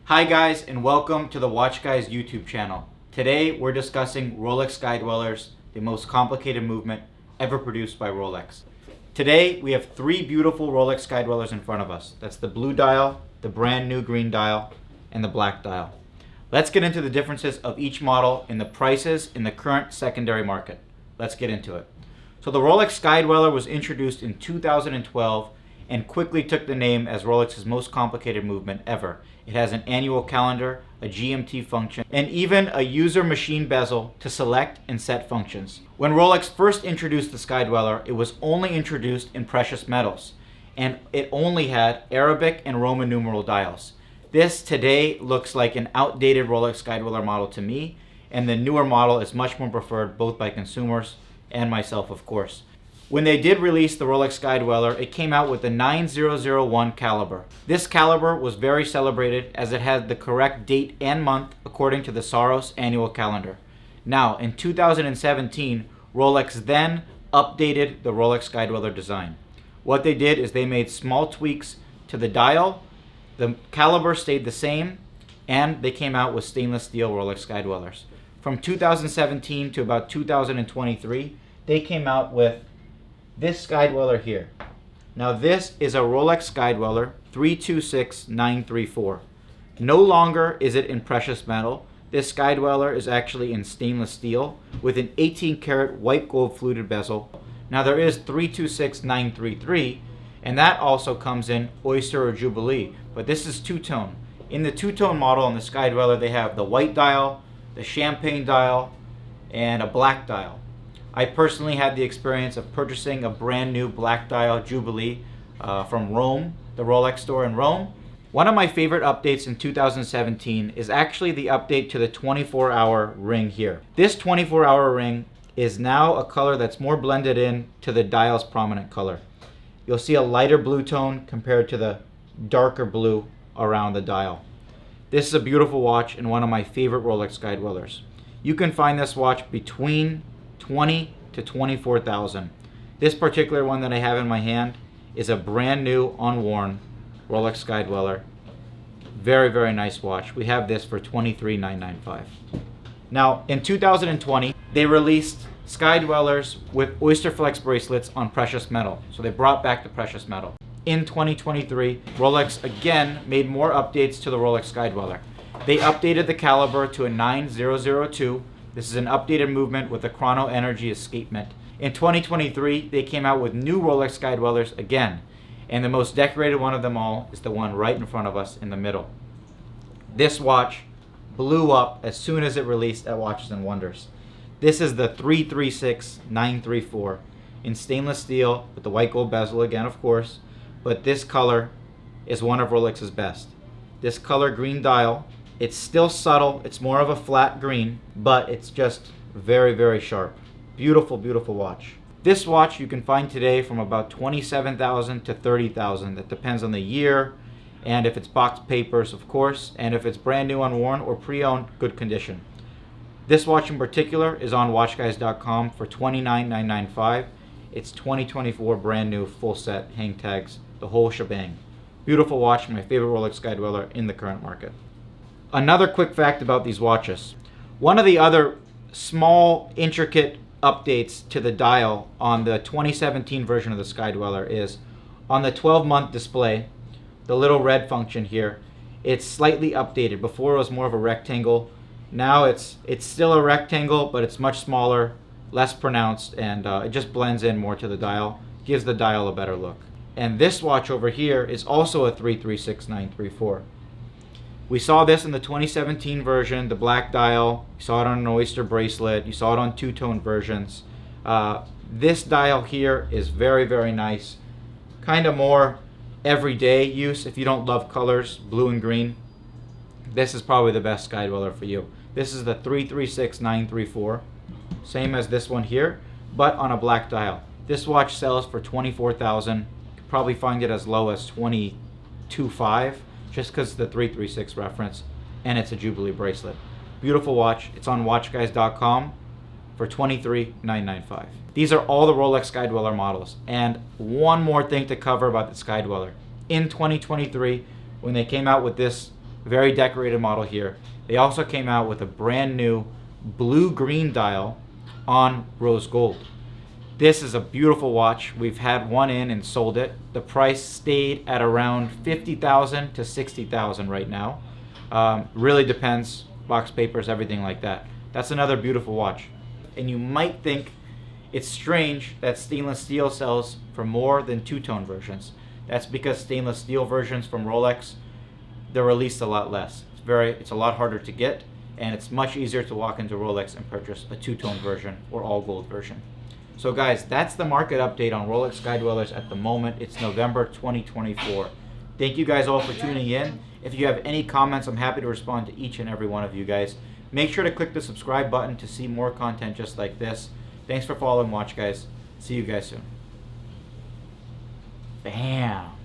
Hi guys, and welcome to the WatchGuys YouTube channel. Today we're discussing Rolex Sky-Dwellers, the most complicated movement ever produced by Rolex. Today we have three beautiful Rolex Sky-Dwellers in front of us. That's the blue dial, the brand new green dial, and the black dial. Let's get into the differences of each model and the prices in the current secondary market. Let's get into it. So the Rolex Sky-Dweller was introduced in 2012 and quickly took the name as Rolex's most complicated movement ever. It has an annual calendar, a GMT function, and even a user machine bezel to select and set functions. When Rolex first introduced the Sky-Dweller, it was only introduced in precious metals, and it only had Arabic and Roman numeral dials. This today looks like an outdated Rolex Sky-Dweller model to me, and the newer model is much more preferred both by consumers and myself, of course. When they did release the Rolex Sky-Dweller, it came out with the 9001 caliber. This caliber was very celebrated as it had the correct date and month according to the Saros annual calendar. Now, in 2017, Rolex then updated the Rolex Sky-Dweller design. What they did is they made small tweaks to the dial, the caliber stayed the same, and they came out with stainless steel Rolex Sky-Dwellers. From 2017 to about 2023, they came out with this Sky-Dweller here. Now this is a Rolex Sky-Dweller 326934. No longer is it in precious metal. This Sky-Dweller is actually in stainless steel with an 18 karat white gold fluted bezel. Now there is 326933, and that also comes in Oyster or Jubilee, but this is two-tone. In the two-tone model on the Sky-Dweller, they have the white dial, the champagne dial, and a black dial. I personally had the experience of purchasing a brand new black dial Jubilee from Rome, the Rolex store in Rome. One of my favorite updates in 2017 is actually the update to the 24-hour ring here. This 24-hour ring is now a color that's more blended in to the dial's prominent color. You'll see a lighter blue tone compared to the darker blue around the dial. This is a beautiful watch and one of my favorite Rolex Sky-Dwellers. You can find this watch between 20 to 24,000. This particular one that I have in my hand is a brand new unworn Rolex Sky-Dweller. Very, very nice watch. We have this for $23,995. Now in 2020 they released Sky-Dwellers with Oyster Flex bracelets on precious metal. So they brought back the precious metal. In 2023, Rolex again made more updates to the Rolex Sky-Dweller. They updated the caliber to a 9002. This is an updated movement with a chrono energy escapement. In 2023, they came out with new Rolex Sky-Dwellers again, and the most decorated one of them all is the one right in front of us in the middle. This watch blew up as soon as it released at Watches and Wonders. This is the 336934 in stainless steel with the white gold bezel again, of course, but this color is one of Rolex's best. This color green dial, it's still subtle, it's more of a flat green, but it's just very, very sharp. Beautiful, beautiful watch. This watch you can find today from about $27,000 to $30,000. That depends on the year, and if it's boxed papers, of course, and if it's brand new unworn or pre-owned, good condition. This watch in particular is on WatchGuys.com for $29,995. It's 2024 brand new, full set, hang tags, the whole shebang. Beautiful watch, my favorite Rolex Sky-Dweller in the current market. Another quick fact about these watches. One of the other small, intricate updates to the dial on the 2017 version of the Sky-Dweller is on the 12-month display, the little red function here, it's slightly updated. Before it was more of a rectangle. Now it's still a rectangle, but it's much smaller, less pronounced, and it just blends in more to the dial, gives the dial a better look. And this watch over here is also a 336934. We saw this in the 2017 version, the black dial. You saw it on an Oyster bracelet. You saw it on two-tone versions. This dial here is very, very nice. Kind of more everyday use if you don't love colors, blue and green. This is probably the best Sky-Dweller for you. This is the 336934. Same as this one here, but on a black dial. This watch sells for $24,000. You could probably find it as low as $22,500. Just because it's the 336 reference, and it's a Jubilee bracelet. Beautiful watch. It's on WatchGuys.com for $23,995. These are all the Rolex Sky-Dweller models. And one more thing to cover about the Sky-Dweller. In 2023, when they came out with this Very decorated model here. They also came out with a brand new blue-green dial on rose gold. This is a beautiful watch. We've had one in and sold it. The price stayed at around $50,000 to $60,000 right now. Really depends, box papers, everything like that. That's another beautiful watch. And you might think it's strange that stainless steel sells for more than two-tone versions. That's because stainless steel versions from Rolex, they're released a lot less. It's a lot harder to get, and it's much easier to walk into Rolex and purchase a two-tone version or all gold version. So guys, that's the market update on Rolex Sky-Dwellers at the moment. It's November 2024. Thank you guys all for tuning in. If you have any comments, I'm happy to respond to each and every one of you guys. Make sure to click the subscribe button to see more content just like this. Thanks for following WatchGuys. See you guys soon. Bam!